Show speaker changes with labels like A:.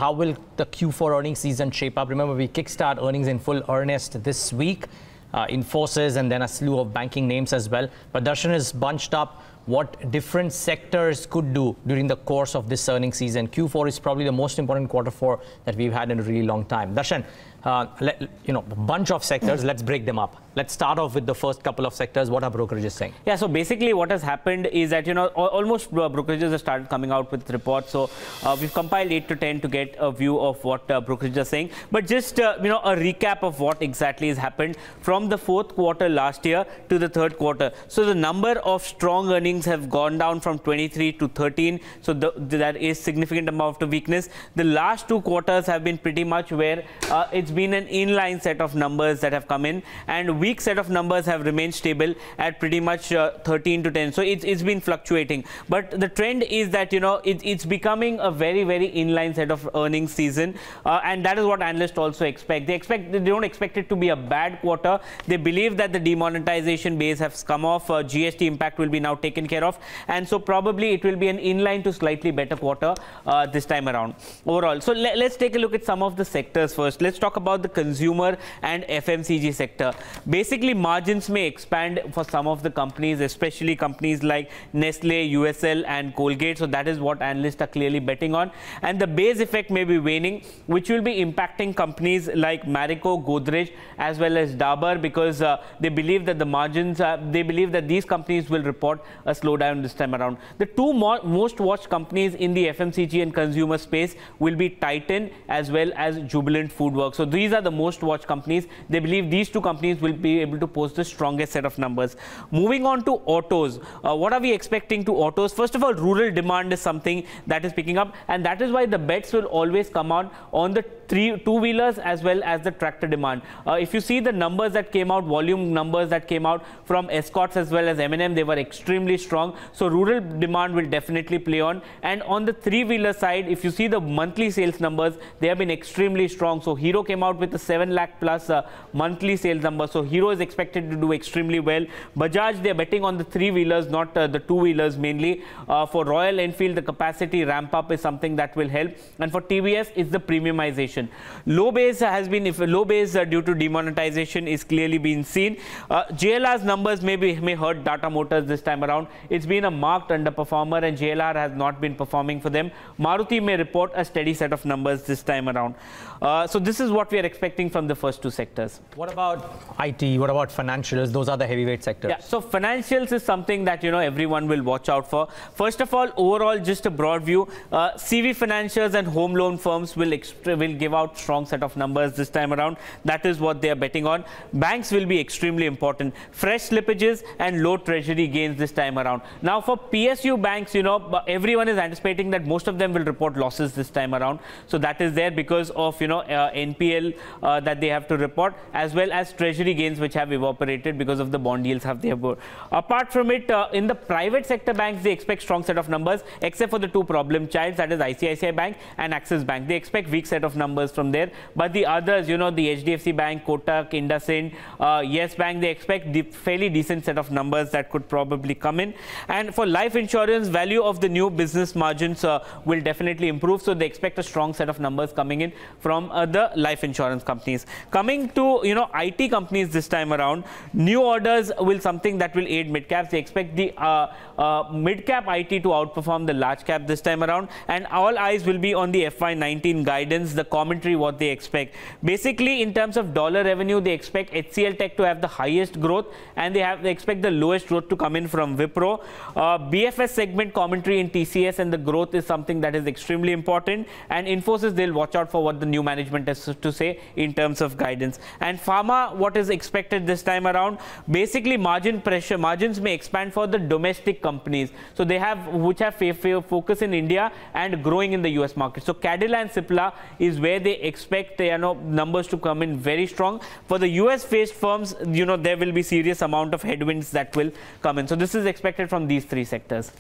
A: how will the Q4 earnings season shape up? Remember, we kickstart earnings in full earnest this week. Infosys and then a slew of banking names as well. But Darshan is bunched up what different sectors could do during the course of this earnings season. Q4 is probably the most important Q4 that we've had in a really long time. Darshan, a bunch of sectors, let's break them up. Let's start off with the first couple of sectors. What are brokerages saying?
B: Yeah, so basically what has happened is that, almost brokerages have started coming out with reports. So we've compiled 8 to 10 to get a view of what brokerages are saying. But just, a recap of what exactly has happened from the fourth quarter last year to the third quarter. So the number of strong earnings have gone down from 23 to 13. So that is significant amount of weakness. The last 2 quarters have been pretty much where it's been an inline set of numbers that have come in, and weak set of numbers have remained stable at pretty much 13 to 10. So it's been fluctuating. But the trend is that, it's becoming a very, very inline set of earnings season. And that is what analysts also expect. They don't expect it to be a bad quarter. They believe that the demonetization base has come off. GST impact will be now taken care of. And so probably it will be an inline to slightly better quarter this time around overall. So let's take a look at some of the sectors first. Let's talk about the consumer and FMCG sector. Basically, margins may expand for some of the companies, especially companies like Nestle, USL and Colgate. So that is what analysts are clearly betting on. And the base effect may be waning, which will be impacting companies like Marico, Godrej as well as Dabur, because they believe that the margins, they believe that these companies will report a slowdown this time around. The two most watched companies in the FMCG and consumer space will be Titan as well as Jubilant FoodWorks. So these are the most watched companies. They believe these two companies will be able to post the strongest set of numbers. Moving on to autos, what are we expecting to autos? First of all, rural demand is something that is picking up, and that is why the bets will always come out on the two-wheelers as well as the tractor demand. If you see the numbers that came out, volume numbers that came out from Escorts as well as M&M, they were extremely strong. So rural demand will definitely play on. And on the three-wheeler side, if you see the monthly sales numbers, they have been extremely strong. So Hero came out with a 7 lakh plus monthly sales number. So Hero is expected to do extremely well. Bajaj, they're betting on the three-wheelers, not the two-wheelers mainly. For Royal Enfield, the capacity ramp-up is something that will help. And for TVS, it's the premiumization. Low base has been, low base due to demonetization is clearly been seen. JLR's numbers may hurt Tata Motors this time around. It's been a marked underperformer and JLR has not been performing for them. Maruti may report a steady set of numbers this time around. So this is what we are expecting from the first two sectors.
A: What about IT? What about financials? Those are the heavyweight sectors.
B: Yeah, so financials is something that everyone will watch out for. First of all, overall, just a broad view, CV financials and home loan firms will give out strong set of numbers this time around. That is what they are betting on. Banks will be extremely important. Fresh slippages and low treasury gains this time around. Now for PSU banks, everyone is anticipating that most of them will report losses this time around. So that is there because of NPL that they have to report, as well as treasury gains which have evaporated because of the bond yields have there. Apart from it, in the private sector banks, they expect strong set of numbers, except for the two problem childs, that is ICICI Bank and Axis Bank. They expect weak set of numbers from there. But the others, the HDFC Bank, Kotak, IndusInd, Yes Bank, they expect the fairly decent set of numbers that could probably come in. And for life insurance, value of the new business margins will definitely improve. So they expect a strong set of numbers coming in from the life insurance companies. Coming to IT companies this time around, new orders will something that will aid mid caps. They expect the mid cap IT to outperform the large cap this time around, and all eyes will be on the FY19 guidance, the commentary, what they expect. Basically, in terms of dollar revenue, they expect HCL Tech to have the highest growth, and they expect the lowest growth to come in from Wipro. BFS segment commentary in TCS, and the growth is something that is extremely important. And Infosys, they'll watch out for what the new management has to say in terms of guidance. And pharma, what is expected this time around? Basically, margin pressure. Margins may expand for the domestic companies. So they have, which have focus in India and growing in the US market. So Cadila and Cipla is where they expect numbers to come in very strong. For the US-based firms, there will be serious amount of headwinds that will come in. So this is expected from these three sectors.